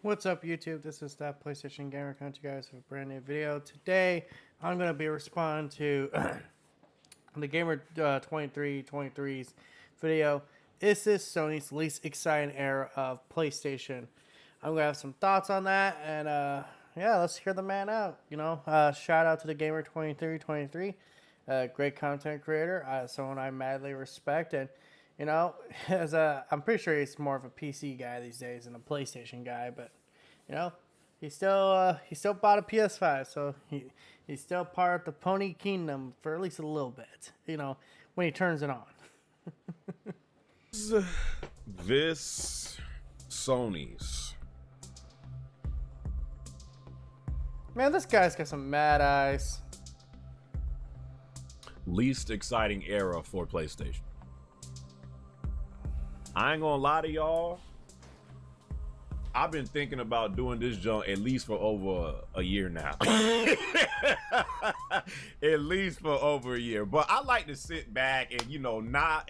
What's up, YouTube? This is that PlayStation Gamer coming to you guys with a brand new video. Today, I'm going to be responding to the Gamer 23's video. Is this Sony's least exciting era of PlayStation? I'm going to have some thoughts on that, and yeah, let's hear the man out. Shout out to the Gamer 23, great content creator, someone I madly respect, and as I'm pretty sure he's more of a PC guy these days than a PlayStation guy, but you know, he still bought a PS5, so he's still part of the Pony Kingdom for at least a little bit. When he turns it on. This Sony's Man, this guy's got some mad eyes. least exciting era for PlayStation. I ain't gonna lie to y'all. I've been thinking about doing this junk at least for over a year now. At least for over a year. But I like to sit back and not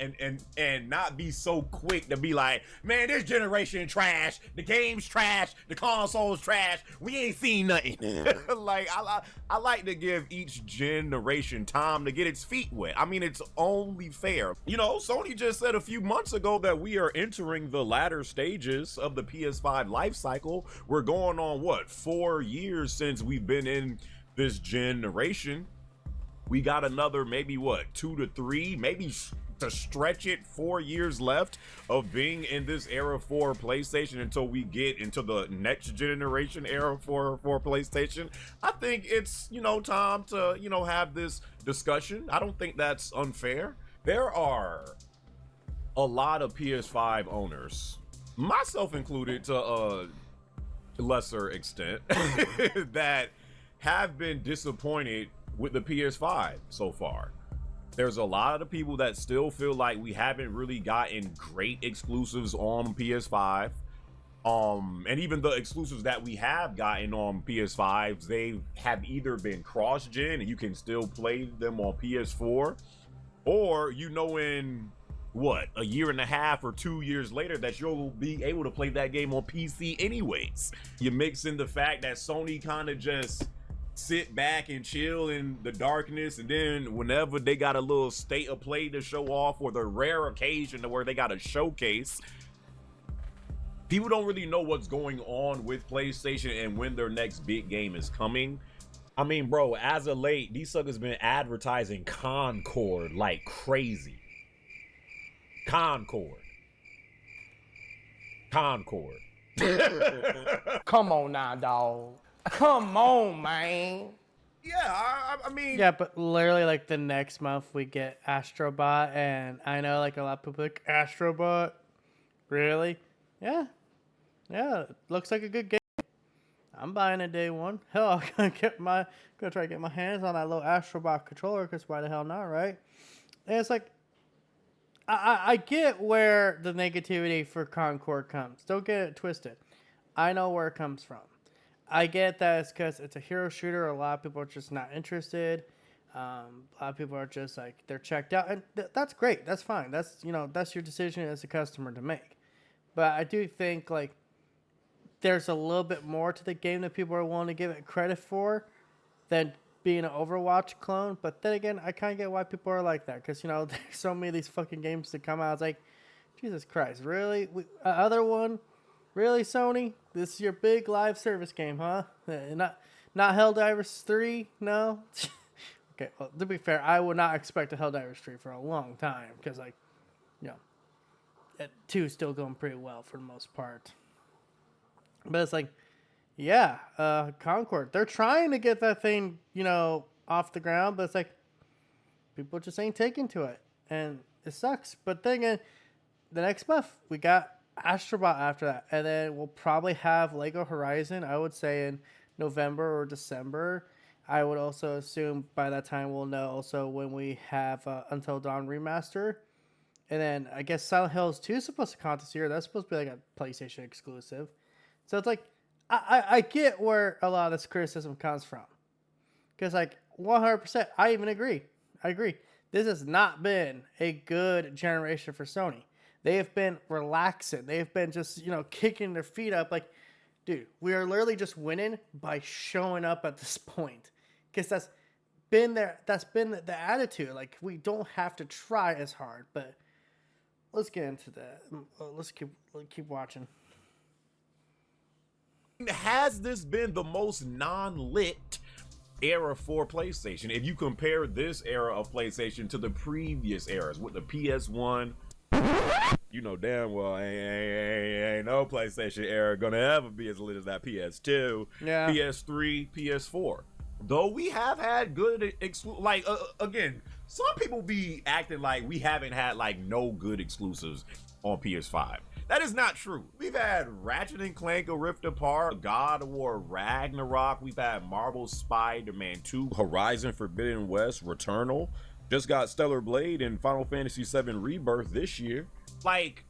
not be so quick to be like, man, this generation trash, the game's trash, the console's trash, we ain't seen nothing. Like I like to give each generation time to get its feet wet. I mean, it's only fair. Sony just said a few months ago that we are entering the latter stages of the PS5 life cycle. We're going on 4 years since we've been in this generation. We got another maybe 2 to 3, maybe to stretch it 4 years left of being in this era for PlayStation until we get into the next generation era for PlayStation. I think it's time to have this discussion. I don't think that's unfair. There are a lot of PS5 owners, myself included to a lesser extent, that have been disappointed with the PS5 so far. There's a lot of people that still feel like we haven't really gotten great exclusives on PS5. And even the exclusives that we have gotten on PS5s, they have either been cross-gen and you can still play them on PS4, or in a year and a half or 2 years later that you'll be able to play that game on PC anyways. You mix in the fact that Sony kind of just sit back and chill in the darkness, and then whenever they got a little state of play to show off, or the rare occasion to where they got a showcase, people don't really know what's going on with PlayStation and when their next big game is coming. I mean, bro, as of late, these suckers been advertising Concord like crazy. Concord. Come on now, dog. Come on, man. Yeah, I mean, Yeah, but literally, like, the next month we get Astrobot, and I know, like, a lot of people like, Astrobot? Really? Yeah. Yeah, it looks like a good game. I'm buying it day one. Hell, I'm gonna try to get my hands on that little Astrobot controller, because why the hell not, right? And it's like, I get where the negativity for Concord comes. Don't get it twisted. I know where it comes from. I get that it's because it's a hero shooter. A lot of people are just not interested. A lot of people are just like, they're checked out. And that's great. That's fine. That's your decision as a customer to make. But I do think, like, there's a little bit more to the game that people are willing to give it credit for than being an Overwatch clone. But then again, I kind of get why people are like that, because there's so many of these fucking games that come out. It's like, Jesus Christ, really? Other one, really, Sony? This is your big live service game, huh? Not Helldivers 3? No. Okay, well, to be fair, I would not expect a Helldivers 3 for a long time, because 2 is still going pretty well for the most part. But it's like, yeah, Concord. They're trying to get that thing, off the ground, but it's like, people just ain't taking to it. And it sucks. But then again, the next month, we got Astrobot after that. And then we'll probably have Lego Horizon, I would say, in November or December. I would also assume by that time we'll know also when we have Until Dawn Remaster. And then I guess Silent Hills 2 is supposed to come out this year. That's supposed to be like a PlayStation exclusive. So it's like, I get where a lot of this criticism comes from. Because, 100%, I even agree. I agree. This has not been a good generation for Sony. They have been relaxing. They have been just, kicking their feet up. Like, dude, we are literally just winning by showing up at this point. Because that's been the attitude. Like, we don't have to try as hard. But let's get into that. Let's keep watching. Has this been the most non-lit era for PlayStation? If you compare this era of PlayStation to the previous eras with the PS1, you know damn well ain't no PlayStation era gonna ever be as lit as that PS2, Yeah. PS3, PS4. Though we have had good again, some people be acting like we haven't had like no good exclusives on PS5. That is not true. We've had Ratchet and Clank: A Rift Apart, God of War Ragnarok. We've had Marvel Spider-Man 2, Horizon Forbidden West, Returnal. Just got Stellar Blade and Final Fantasy VII Rebirth this year. Like,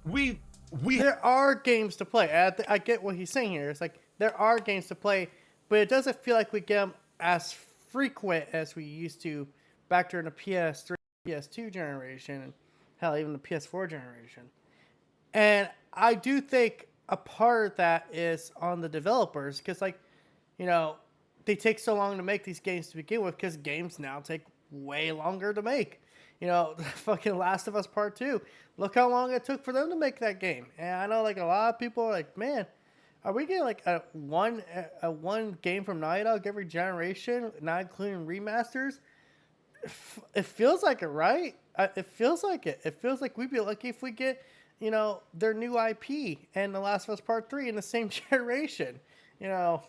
we there are games to play. I get what he's saying here. It's like there are games to play, but it doesn't feel like we get them as frequent as we used to back during the PS3, PS2 generation, and hell, even the PS4 generation. And I do think a part of that is on the developers because, like, you know, they take so long to make these games to begin with because games now take way longer to make. You know, fucking Last of Us Part 2. Look how long it took for them to make that game. And I know, like, a lot of people are like, man, are we getting, like, a one game from Naughty Dog every generation, not including remasters? It feels like it, right? It feels like it. It feels like we'd be lucky if we get, you know, their new IP and The Last of Us Part 3 in the same generation, you know.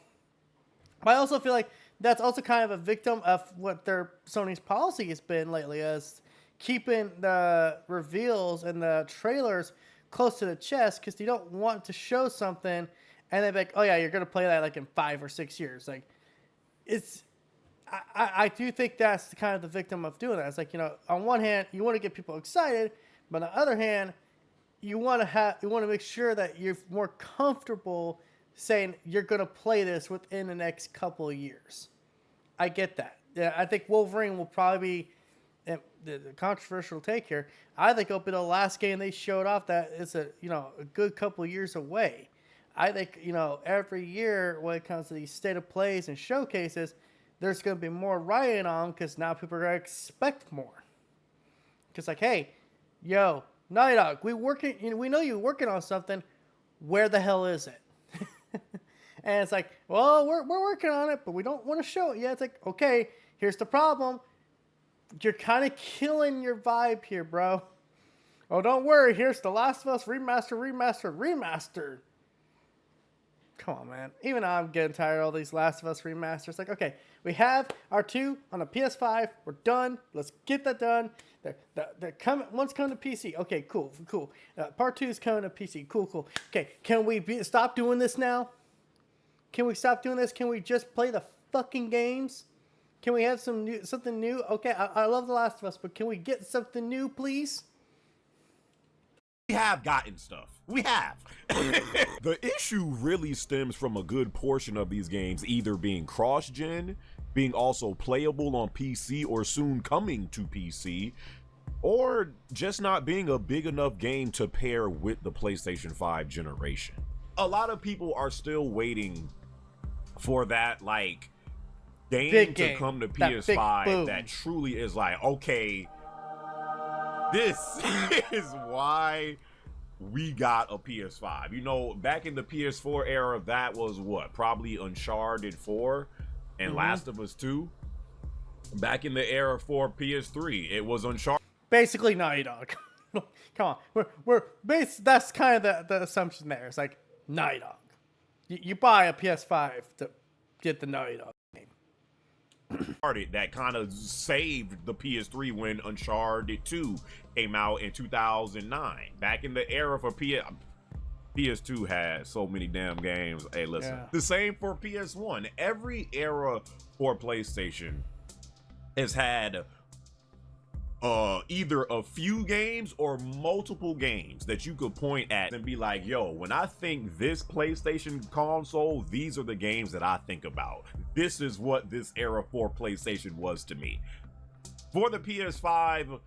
But I also feel like that's also kind of a victim of what their Sony's policy has been lately, as keeping the reveals and the trailers close to the chest because they don't want to show something and they're like, oh yeah, you're going to play that like in 5 or 6 years. Like, it's, I do think that's kind of the victim of doing that. It's like, you know, on one hand, you want to get people excited, but on the other hand, you want to make sure that you're more comfortable saying you're going to play this within the next couple of years. I get that. Yeah, I think Wolverine will probably be the controversial take here. I think it'll be the last game they showed off that is a good couple of years away. I think, you know, every year when it comes to these state of plays and showcases, there's going to be more writing on because now people are going to expect more. Because like, hey, yo, Naughty Dog, we know you're working on something. Where the hell is it? And it's like, well, we're working on it, but we don't want to show it yet. It's like, okay, here's the problem. You're kind of killing your vibe here, bro. Oh, don't worry. Here's The Last of Us remastered. Come on, man. Even I'm getting tired of all these Last of Us remasters. Like, okay, we have our 2 on the PS5. We're done. Let's get that done. They're coming. One's coming to PC. Okay, cool. Part 2 is coming to PC. Cool. Okay, can we stop doing this now? Can we stop doing this? Can we just play the fucking games? Can we have something new? Okay, I love The Last of Us, but can we get something new, please? We have gotten stuff. We have. The issue really stems from a good portion of these games either being cross-gen, being also playable on PC or soon coming to PC, or just not being a big enough game to pair with the PlayStation 5 generation. A lot of people are still waiting for that, like, game to come to PS5 that truly is like, okay, this is why we got a PS5. You know, back in the PS4 era, that was what? Probably Uncharted 4 and Last of Us 2. Back in the era for PS3, it was Uncharted. Basically Naughty Dog. Come on. That's kind of the assumption there. It's like Naughty Dog. You buy a PS5 to get the Naughty Dog game. That kind of saved the PS3 when Uncharted 2 came out in 2009. Back in the era for PS2 had so many damn games. Hey, listen. Yeah. The same for PS1. Every era for PlayStation has had either a few games or multiple games that you could point at and be like, yo, when I think this PlayStation console, these are the games that I think about. This is what this era for PlayStation was to me. For the PS5,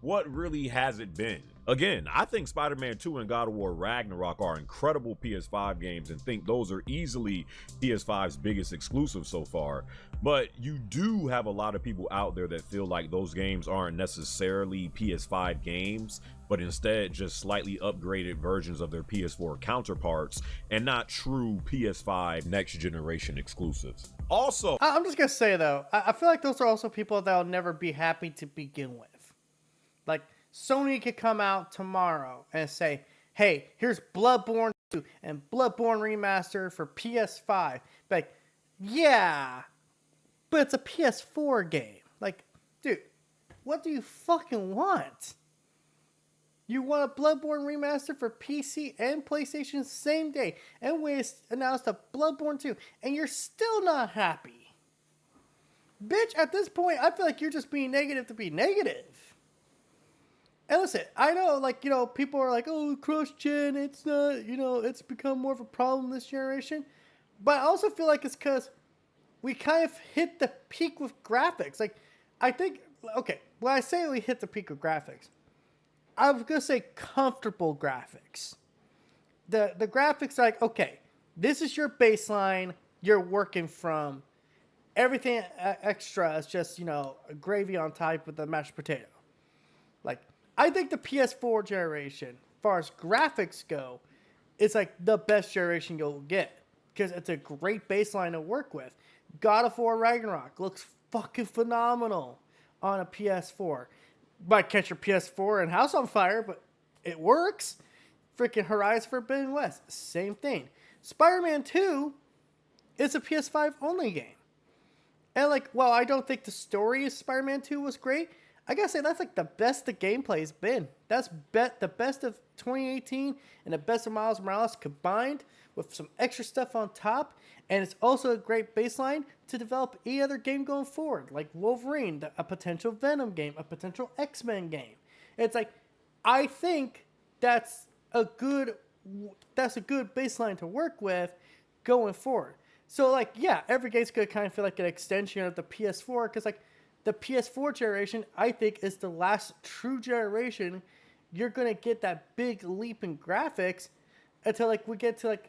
what really has it been? Again, I think Spider-Man 2 and God of War Ragnarok are incredible PS5 games and think those are easily PS5's biggest exclusives so far. But you do have a lot of people out there that feel like those games aren't necessarily PS5 games, but instead just slightly upgraded versions of their PS4 counterparts and not true PS5 next generation exclusives. Also, I'm just gonna say though, I feel like those are also people that'll never be happy to begin with. Like, Sony could come out tomorrow and say, hey, here's Bloodborne 2 and Bloodborne Remaster for PS5. Like, yeah, but it's a PS4 game. Like, dude, what do you fucking want? You want a Bloodborne Remaster for PC and PlayStation same day, and we announced a Bloodborne 2, and you're still not happy. Bitch, at this point, I feel like you're just being negative to be negative. And listen, I know, like, you know, people are like, oh, cross-gen, it's not, you know, it's become more of a problem this generation. But I also feel like it's because we kind of hit the peak with graphics. Like, I think, okay, when I say we hit the peak with graphics, I was going to say comfortable graphics. The graphics are like, okay, this is your baseline you're working from. Everything extra is just, you know, gravy on top with the mashed potato. Like, I think the PS4 generation, as far as graphics go, is like the best generation you'll get. Because it's a great baseline to work with. God of War Ragnarok looks fucking phenomenal on a PS4. Might catch your PS4 and House on Fire, but it works. Freaking Horizon Forbidden West, same thing. Spider-Man 2 is a PS5 only game. And like, while I don't think the story of Spider-Man 2 was great, I gotta say that's like the best the gameplay's been. That's the best of 2018 and the best of Miles Morales combined with some extra stuff on top. And it's also a great baseline to develop any other game going forward, like Wolverine, a potential Venom game, a potential X-Men game. It's like, I think that's a good baseline to work with going forward. So like, yeah, every game's gonna kind of feel like an extension of the PS4 because like the PS4 generation, I think, is the last true generation you're gonna get that big leap in graphics until like we get to like,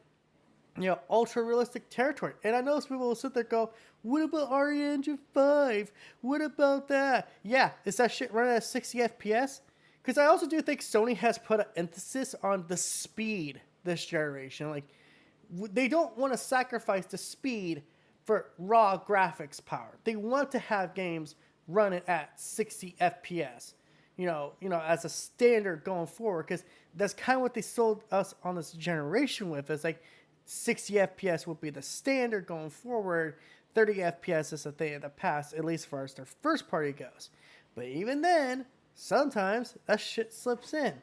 you know, ultra realistic territory. And I know some people will sit there and go, what about RE Engine 5? What about that? Yeah, is that shit running at 60 FPS? Because I also do think Sony has put an emphasis on the speed this generation. Like, they don't want to sacrifice the speed for raw graphics power. They want to have games running at 60 FPS. You know, as a standard going forward, because that's kind of what they sold us on this generation with. It's like 60 FPS will be the standard going forward. 30 FPS is a thing of the past, at least as far as their first party goes. But even then, sometimes that shit slips in.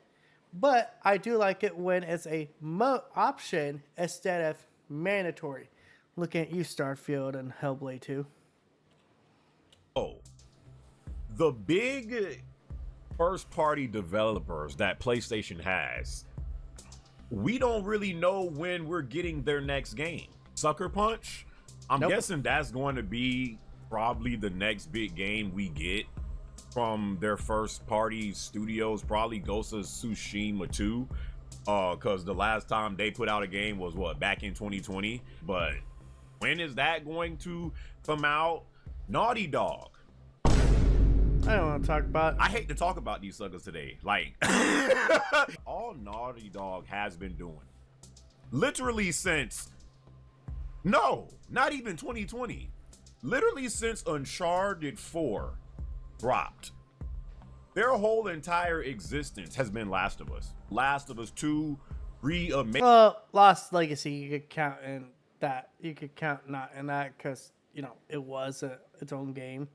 But I do like it when it's a option instead of mandatory. Looking at you, Starfield and Hellblade 2. Oh, the big first-party developers that PlayStation has, we don't really know when we're getting their next game. Sucker Punch, I'm guessing that's going to be probably the next big game we get from their first-party studios, probably Ghost of Tsushima 2, because the last time they put out a game was, what, back in 2020? But when is that going to come out? Naughty Dog. I don't want to talk about it. I hate to talk about these suckers today. Like, all Naughty Dog has been doing, literally since, no, not even 2020, literally since Uncharted 4 dropped, their whole entire existence has been Last of Us. Last of Us 2 remake. Well, Lost Legacy, you could count in that. You could count not in that because, you know, it was its own game.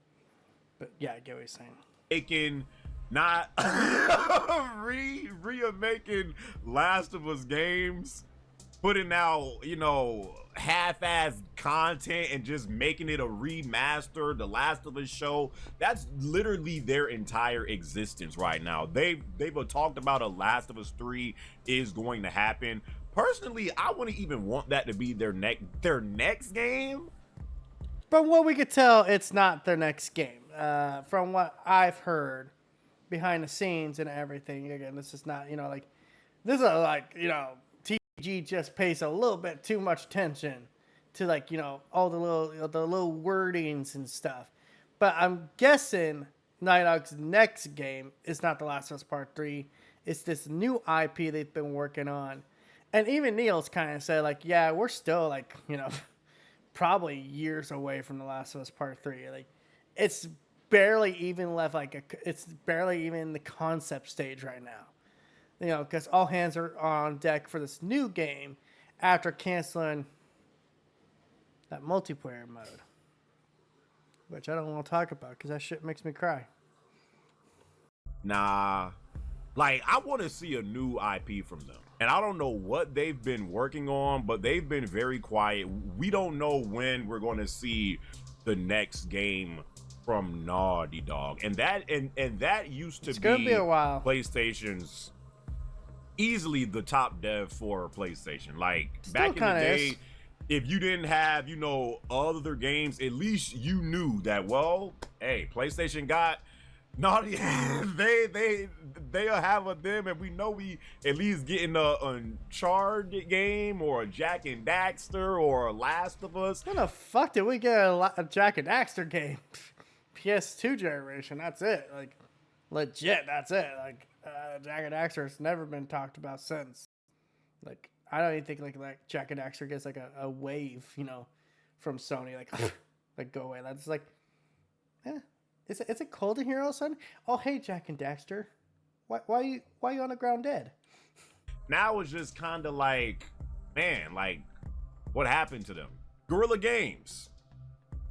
But yeah, I get what you're saying. Making, not remaking Last of Us games, putting out, you know, half-ass content and just making it a remaster, the Last of Us show. That's literally their entire existence right now. They've talked about a Last of Us 3 is going to happen. Personally, I wouldn't even want that to be their next game. From what we could tell, it's not their next game. From what I've heard, behind the scenes and everything. Again, this is not, like, this is like, TG just pays a little bit too much attention to, like, all the little wordings and stuff. But I'm guessing Naughty Dog's next game is not The Last of Us Part 3. It's this new IP they've been working on. And even Neil's kind of said, like, yeah, we're still, like, probably years away from The Last of Us Part 3. Like, it's barely even left, like, it's barely even in the concept stage right now. Because all hands are on deck for this new game after canceling that multiplayer mode. Which I don't want to talk about because that shit makes me cry. Nah. Like, I want to see a new IP from them. And I don't know what they've been working on, but they've been very quiet. We don't know when we're going to see the next game from Naughty Dog. And that used to it's gonna be a while. PlayStation's easily the top dev for PlayStation. Like, Still back in the day, is. if you didn't have, other games, at least you knew that, well, hey, PlayStation got Naughty, they'll have a them, and we know we at least getting a Uncharted game or a Jack and Daxter or a Last of Us. When the fuck did we get a Jack and Daxter game? PS2 generation, that's it. Like, legit, that's it. Like, Jack and Daxter has never been talked about since. Like, I don't even think like Jack and Daxter gets like a wave, from Sony. Like, like go away. That's like, yeah. Is it cold in here all of a sudden? Oh, hey, Jack and Daxter. Why you on the ground dead? Now it's just kind of like, man, like, what happened to them? Guerrilla Games.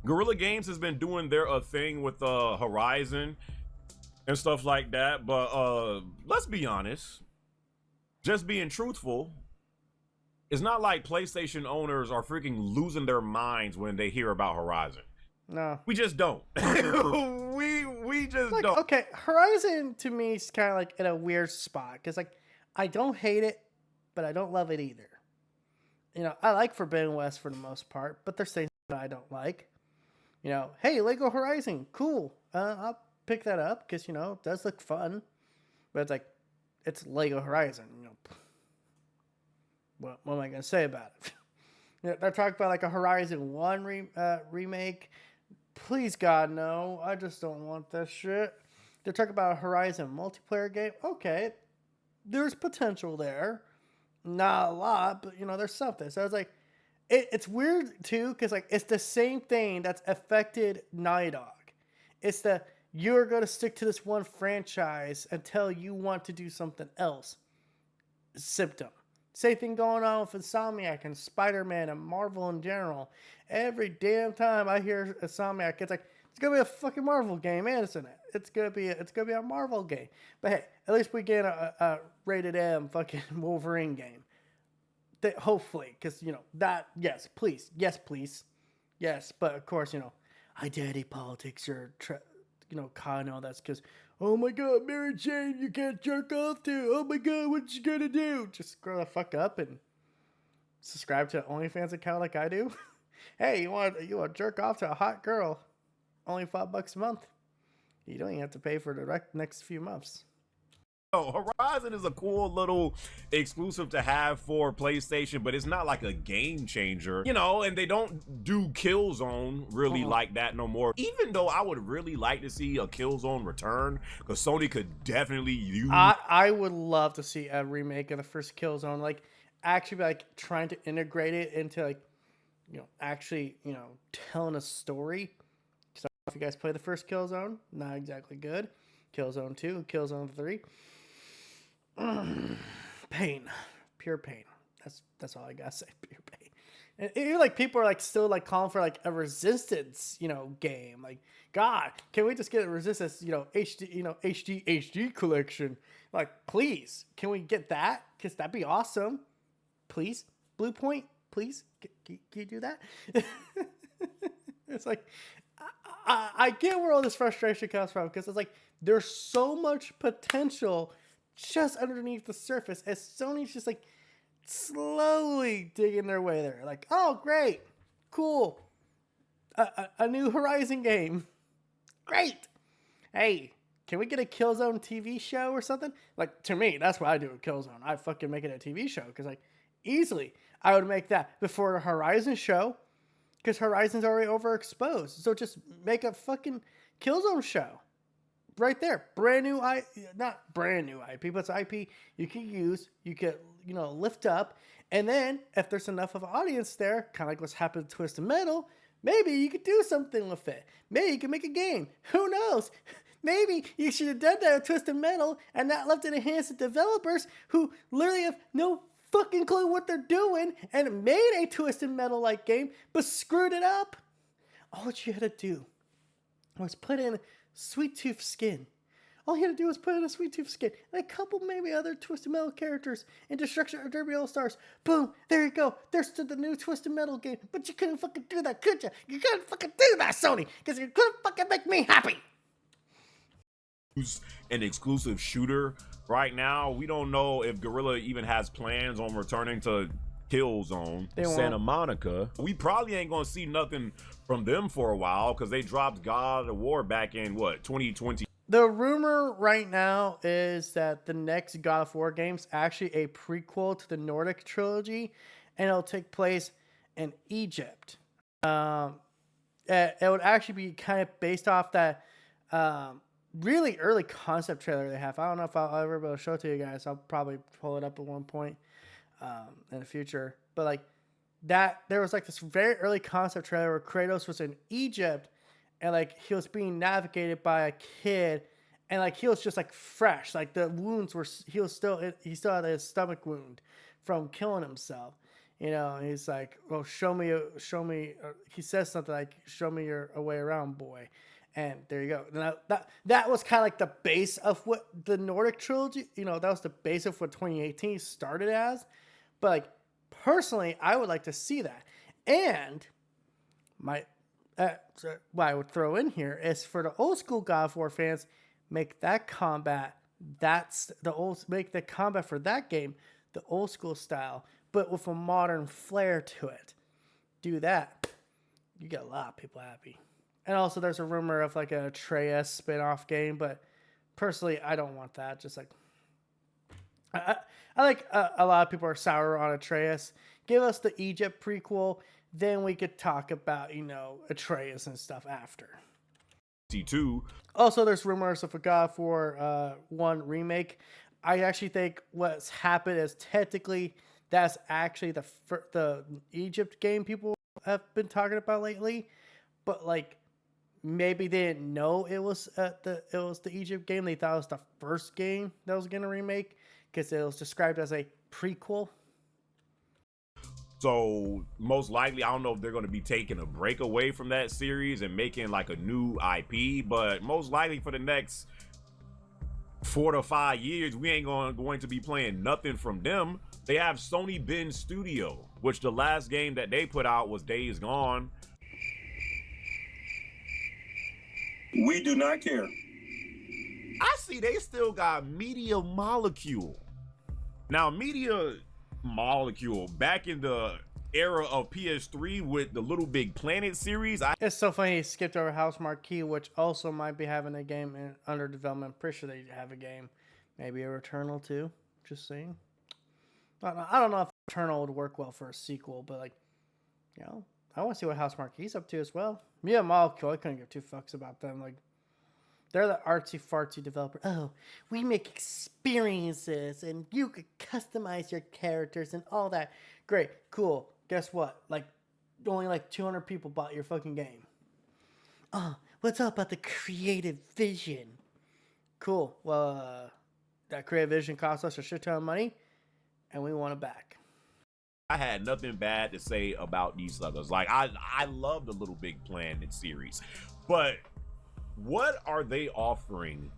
Guerrilla Games has been doing their thing with Horizon and stuff like that. But let's be honest. Just being truthful, it's not like PlayStation owners are freaking losing their minds when they hear about Horizon. No. We just don't. we just like, don't. Okay, Horizon to me is kind of like in a weird spot. Because, like, I don't hate it, but I don't love it either. I like Forbidden West for the most part, but there's things that I don't like. Hey, Lego Horizon, cool. I'll pick that up because, it does look fun. But it's like, it's Lego Horizon. What am I going to say about it? They're talking about like a Horizon 1 remake. Please, God, no. I just don't want this shit. They're talking about a Horizon multiplayer game. Okay. There's potential there. Not a lot, but, there's something. So I was like, it's weird, too, because, like, it's the same thing that's affected Naughty Dog. It's you're going to stick to this one franchise until you want to do something else. Symptom. Same thing going on with Insomniac and Spider-Man and Marvel in general. Every damn time I hear Insomniac, it's like, it's gonna be a fucking Marvel game, isn't it? It's gonna be a Marvel game. But hey, at least we get a rated M fucking Wolverine game. Hopefully, because that yes, please, yes. But of course, identity politics are kind of all that's because. Oh my God, Mary Jane, you can't jerk off to. Oh my God, what you gonna do? Just grow the fuck up and subscribe to an OnlyFans account like I do. Hey, you want to jerk off to a hot girl? Only $5 a month. You don't even have to pay for the next few months. Oh, Horizon is a cool little exclusive to have for PlayStation, but it's not like a game changer, and they don't do Killzone really like that no more. Even though I would really like to see a Killzone return, because Sony could definitely use... I would love to see a remake of the first Killzone, like, actually, like, trying to integrate it into, like, actually, telling a story. So if you guys play the first Killzone, not exactly good. Killzone 2, Killzone 3. Pain, pure pain. That's all I gotta say. Pure pain. And even like people are like still like calling for like a Resistance, game. Like, God, can we just get a Resistance, HD collection? Like, please, can we get that? Cause that'd be awesome. Please, Blue Point, please, can you do that? It's like I get where all this frustration comes from because it's like there's so much potential just underneath the surface as Sony's just like slowly digging their way there. Like, oh, great, cool, a new Horizon game, great. Hey, Can we get a Killzone TV show or something? Like, to me, that's what I do with Killzone. I fucking make it a TV show because, like, easily I would make that before a Horizon show because Horizon's already overexposed. So just make a fucking Killzone show right there. Brand new not brand new IP, but it's IP you can use, you can, you know, lift up. And then if there's enough of an audience there, kind of like what's happened to Twisted Metal, maybe you could do something with it. Maybe you can make a game. Who knows? Maybe you should have done that with Twisted Metal and not left it in the hands of developers who literally have no fucking clue what they're doing and made a Twisted Metal-like game, but screwed it up. All you had to do was put in Sweet Tooth skin. All you had to do was put in a Sweet Tooth skin and a couple maybe other Twisted Metal characters in Destruction or Derby All-Stars. Boom, there you go. There's the new Twisted Metal game. But you couldn't fucking do that, could you? You couldn't fucking do that, Sony, because you couldn't fucking make me happy. An exclusive shooter right now. We don't know if Guerrilla even has plans on returning to Killzone Santa Monica. We probably ain't gonna see nothing from them for a while because they dropped God of War back in what, 2020. The rumor right now is that the next God of War game's actually a prequel to the Nordic trilogy, and it'll take place in Egypt. It would actually be kind of based off that really early concept trailer they have. I don't know if I'll ever be able to show it to you guys. I'll probably pull it up at one point in the future. But like that, there was like this very early concept trailer where Kratos was in Egypt and like he was being navigated by a kid, and like he was just like fresh. Like the wounds were, he still had his stomach wound from killing himself. You know, and he's like, well, show me. He says something like, show me your a way around, boy. And there you go. Now, that was kind of like the base of what the Nordic trilogy, you know, that was the base of what 2018 started as. But like, personally, I would like to see that. And what I would throw in here is for the old school God of War fans, make that combat, make the combat for that game the old school style, but with a modern flair to it. Do that. You get a lot of people happy. And also there's a rumor of like an Atreus spin-off game, but personally I don't want that. Just like I like a lot of people are sour on Atreus. Give us the Egypt prequel, then we could talk about, you know, Atreus and stuff after. T2. Also there's rumors of a God of War 1 remake. I actually think what's happened is technically that's actually the Egypt game people have been talking about lately, but like maybe they didn't know it was the Egypt game. They thought it was the first game that was gonna remake because it was described as a prequel. So most likely, I don't know if they're going to be taking a break away from that series and making like a new IP, but most likely for the next 4 to 5 years, we ain't going to be playing nothing from them. They have Sony Bend Studio, which the last game that they put out was Days Gone. We do not care. I see they still got Media Molecule. Now, Media Molecule, back in the era of PS3 with the Little Big Planet series. It's so funny he skipped over House Marquee, which also might be having a game under development. Pretty sure they have a game. Maybe a Returnal too. Just saying. I don't know if Returnal would work well for a sequel, but like, you know, I want to see what House Marquee's up to as well. Media Molecule, I couldn't give two fucks about them. Like, they're the artsy-fartsy developer. Oh, we make experiences, and you could customize your characters and all that. Great, cool. Guess what? Like, only like 200 people bought your fucking game. Oh, what's up about the creative vision? Cool. Well, that creative vision cost us a shit ton of money, and we want it back. I had nothing bad to say about these others. Like, I love the Little Big Planet series, but what are they offering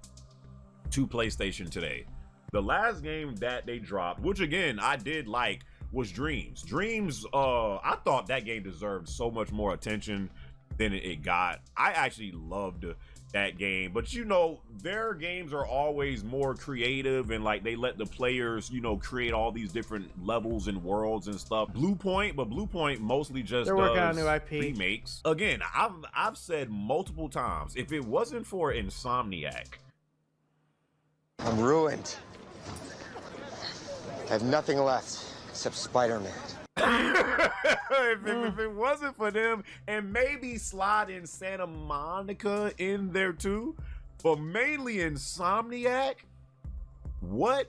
to PlayStation today? The last game that they dropped, which again I did like, was Dreams. Dreams, I thought that game deserved so much more attention than it got. I actually loved that game, but you know, their games are always more creative and like they let the players, you know, create all these different levels and worlds and stuff. Blue Point mostly just they're working on a new IP remakes. Again, I've said multiple times, if it wasn't for Insomniac I'm ruined. I have nothing left except Spider-Man. if it wasn't for them, and maybe slide in Santa Monica in there too, but mainly Insomniac, what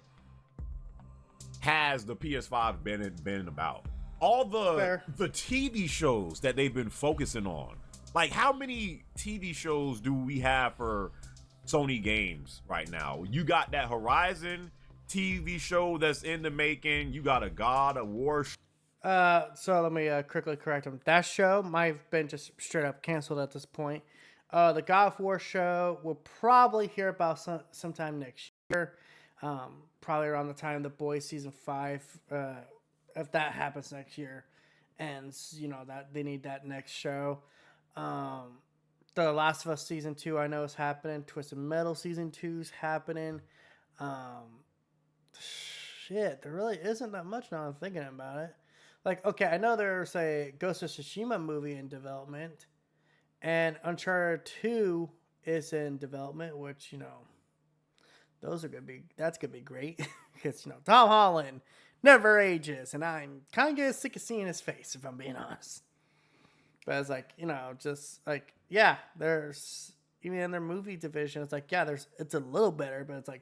has the PS5 been about? All the TV shows that they've been focusing on. Like, how many TV shows do we have for Sony games right now? You got that Horizon TV show that's in the making. You got a God of War. So let me quickly correct him. That show might have been just straight up canceled at this point. The God of War show we'll probably hear about sometime next year. Probably around the time The Boys season 5, if that happens next year, and you know that they need that next show. The Last of Us season 2 I know is happening. Twisted Metal season 2 is happening. Shit, there really isn't that much now I'm thinking about it. Like, okay, I know there's a Ghost of Tsushima movie in development, and Uncharted 2 is in development, which, you know, that's gonna be great. Because, you know, Tom Holland never ages, and I'm kind of getting sick of seeing his face, if I'm being honest. But it's like, you know, just like, yeah, there's, even in their movie division, it's like, yeah, it's a little better, but it's like,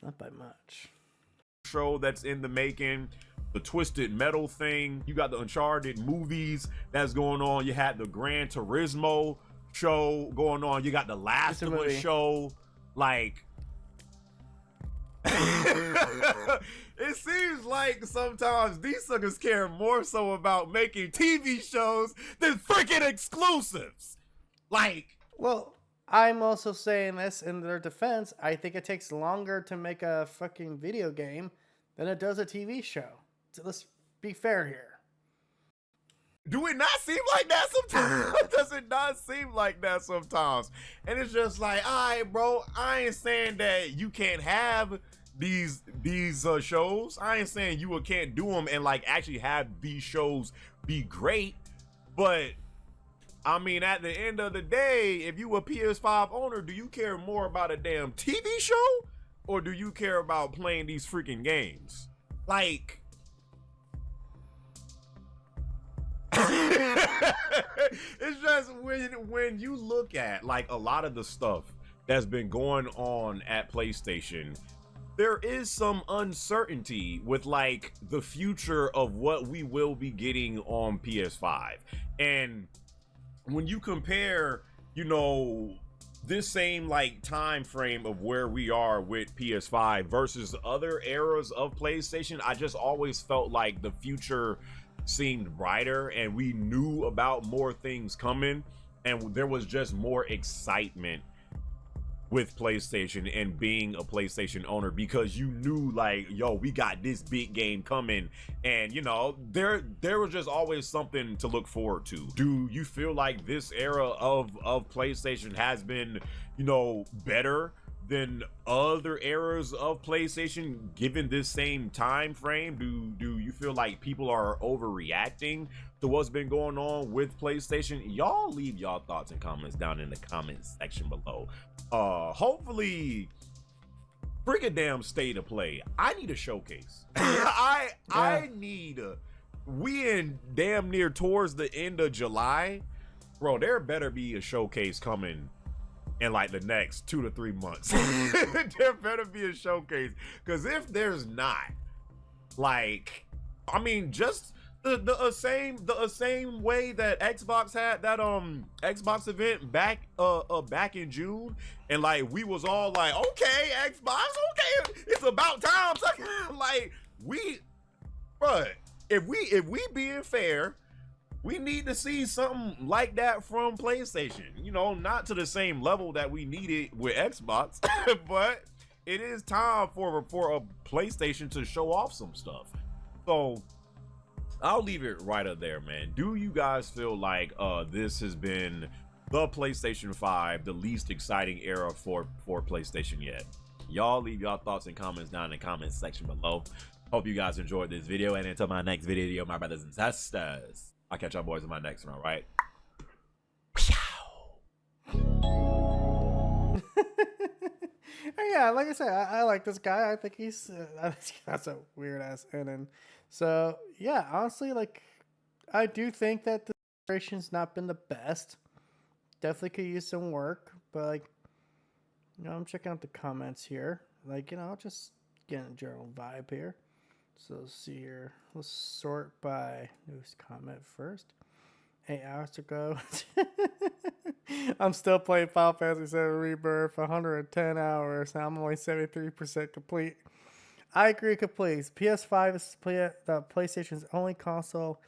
not by much. Show that's in the making, the Twisted Metal thing, you got the Uncharted movies that's going on, you had the Gran Turismo show going on, you got the Last of Us show, like it seems like sometimes these suckers care more so about making TV shows than freaking exclusives. Like, well, I'm also saying this in their defense. I think it takes longer to make a fucking video game than it does a TV show. So let's be fair here. Do it not seem like that sometimes? Does it not seem like that sometimes? And it's just like, all right, bro, I ain't saying that you can't have these shows. I ain't saying you can't do them and like actually have these shows be great. But I mean, at the end of the day, if you a PS5 owner, do you care more about a damn TV show or do you care about playing these freaking games? Like, it's just when you look at like a lot of the stuff that's been going on at PlayStation, there is some uncertainty with like the future of what we will be getting on PS5. And when you compare, you know, this same like time frame of where we are with PS5 versus other eras of PlayStation, I just always felt like the future seemed brighter and we knew about more things coming and there was just more excitement with PlayStation and being a PlayStation owner because you knew like, yo, we got this big game coming, and you know, there was just always something to look forward to. Do you feel like this era of PlayStation has been, you know, better than other eras of PlayStation given this same time frame? Do you feel like people are overreacting to what's been going on with PlayStation? Y'all leave y'all thoughts and comments down in the comments section below. Hopefully freaking damn State of Play. I need a showcase. I need we in damn near towards the end of July, bro. There better be a showcase coming in like the next 2 to 3 months. There better be a showcase, because if there's not, like, I mean, just the same way that Xbox had that Xbox event back in June, and like we was all like, okay, Xbox, okay, it's about time. Like, bruh, if we being fair, we need to see something like that from PlayStation. You know, not to the same level that we needed with Xbox, but it is time for a PlayStation to show off some stuff. So I'll leave it right up there, man. Do you guys feel like this has been the PlayStation 5, the least exciting era for PlayStation yet? Y'all leave y'all thoughts and comments down in the comments section below. Hope you guys enjoyed this video, and until my next video, my brothers and sisters, I'll catch y'all boys in my next one, all right? Yeah, like I said, I like this guy. I think that's a weird ass ending. So yeah, honestly, like I do think that the generation's not been the best. Definitely could use some work, but like I'm checking out the comments here. Like just getting a general vibe here. So let's see here. Let's sort by newest comment first. 8 hours ago. I'm still playing Final Fantasy VII Rebirth, 110 hours. I'm only 73% complete. I agree completely. PS5 is the PlayStation's only console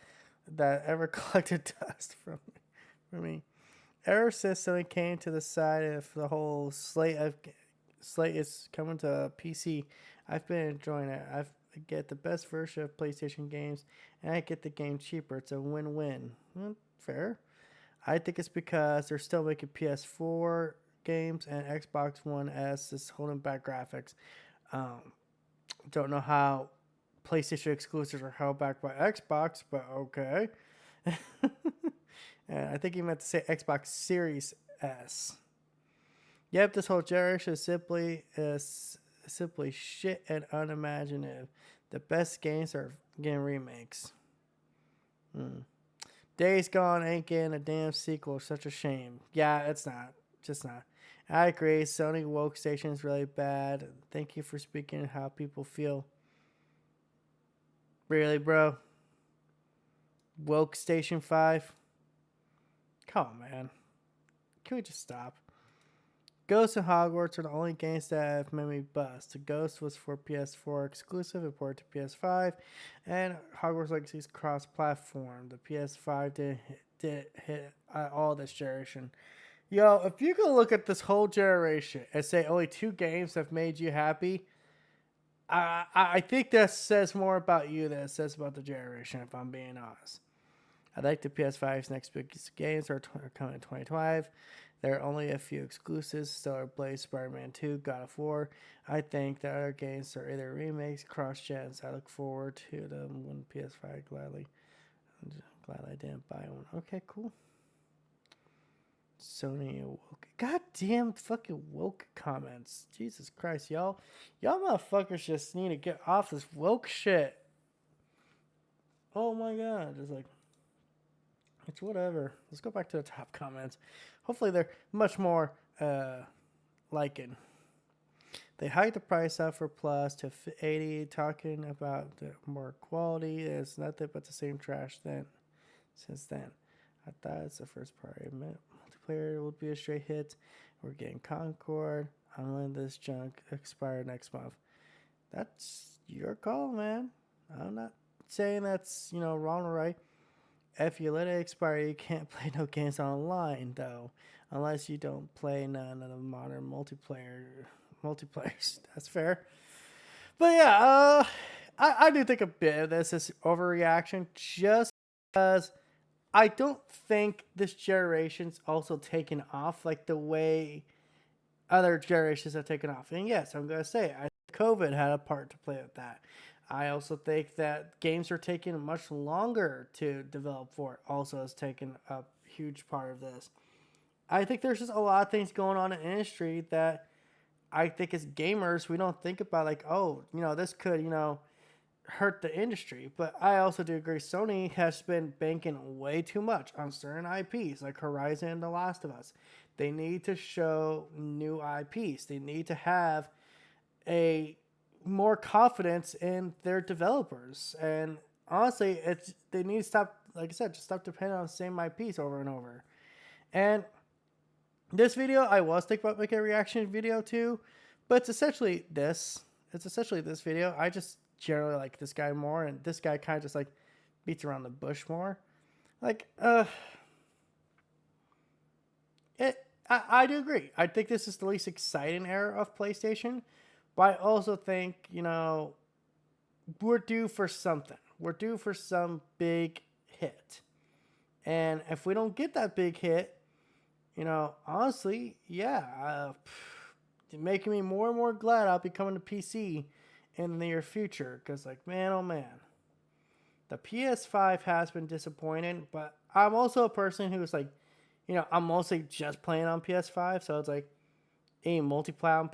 that ever collected dust from me. Ever since Sony came to the side of the whole slate is coming to PC, I've been enjoying it. I get the best version of PlayStation games, and I get the game cheaper. It's a win-win. Fair. I think it's because they're still making PS4 games and Xbox One S is holding back graphics. Don't know how PlayStation exclusives are held back by Xbox, but okay. And I think he meant to say Xbox Series S. Yep, this whole generation is simply shit and unimaginative. The best games are getting remakes. Days Gone ain't getting a damn sequel. Such a shame. Yeah, it's not. Just not. I agree. Sony Woke Station is really bad. Thank you for speaking how people feel. Really, bro? Woke Station 5? Come on, man. Can we just stop? Ghost and Hogwarts are the only games that have made me bust. Ghost was for PS4 exclusive and ported to PS5, and Hogwarts Legacy is cross-platform. The PS5 did hit all this generation. Yo, if you can look at this whole generation and say only 2 games have made you happy, I think that says more about you than it says about the generation, if I'm being honest. I think the PS5's next biggest games are coming in 2025. There are only a few exclusives: Stellar Blade, Spider-Man 2, God of War. I think the other games are either remakes, cross-gens. I look forward to them when PS5 gladly. I'm glad I didn't buy one. Okay, cool. Sony woke. Goddamn fucking woke comments. Jesus Christ, y'all. Y'all motherfuckers just need to get off this woke shit. Oh my god. Just like, it's whatever. Let's go back to the top comments. Hopefully they're much more liking. They hiked the price up for Plus to 80, talking about the more quality. It's nothing but the same trash since then. I thought it's the first party. Multiplayer would be a straight hit. We're getting Concord. I'm letting this junk expire next month. That's your call, man. I'm not saying that's, wrong or right. If you let it expire, you can't play no games online, though. Unless you don't play none of the modern multiplayers. That's fair. But yeah, I do think a bit of this is overreaction just because I don't think this generation's also taken off like the way other generations have taken off. And yes, I'm going to say, I think COVID had a part to play with that. I also think that games are taking much longer to develop for it. Also has taken a huge part of this. I think there's just a lot of things going on in the industry that I think as gamers, we don't think about like, oh, this could, hurt the industry. But I also do agree Sony has been banking way too much on certain IPs like Horizon and The Last of Us. They need to show new IPs. They need to have a more confidence in their developers. And honestly, they need to stop, like I said, just stop depending on the same IPs over and over. And this video, I was thinking about making a reaction video too, but it's essentially this. It's essentially this video. I just generally like this guy more, and this guy kind of just like beats around the bush more. Like, I do agree. I think this is the least exciting era of PlayStation, but I also think, we're due for something. We're due for some big hit. And if we don't get that big hit, honestly, yeah, making me more and more glad I'll be coming to PC in the near future. Because, like, man, oh man, the PS5 has been disappointing, but I'm also a person who's like, I'm mostly just playing on PS5, so it's like, any multiplayer I'm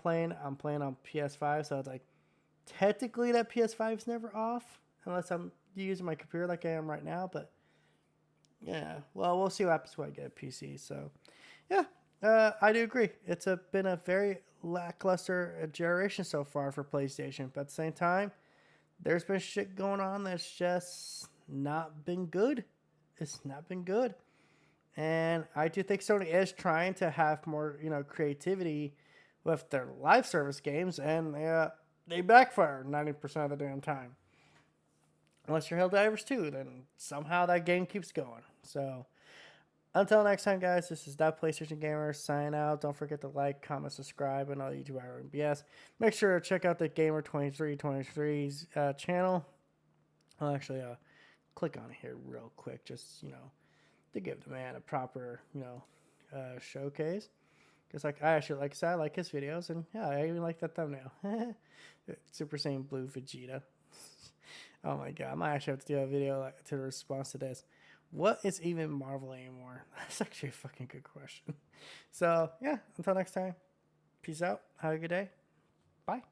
playing on PS5, so it's like technically that PS5 is never off unless I'm using my computer like I am right now. But yeah, well, we'll see what happens when I get a PC. So yeah, I do agree. It's been a very lackluster generation so far for PlayStation, but at the same time, there's been shit going on that's just not been good. It's not been good. And I do think Sony is trying to have more, creativity with their live service games, and they backfire 90% of the damn time. Unless you're Helldivers 2, then somehow that game keeps going. So, until next time, guys, this is That PlayStation Gamer signing out. Don't forget to like, comment, subscribe, and all YouTube and BS. Make sure to check out the Gamer2323's channel. I'll actually click on it here real quick, just, to give the man a proper, showcase. Because, I actually I like his videos, and yeah, I even like that thumbnail. Super Saiyan Blue Vegeta. Oh my god, I might actually have to do a video to response to this. What is even Marvel anymore? That's actually a fucking good question. So, yeah, until next time, peace out. Have a good day. Bye.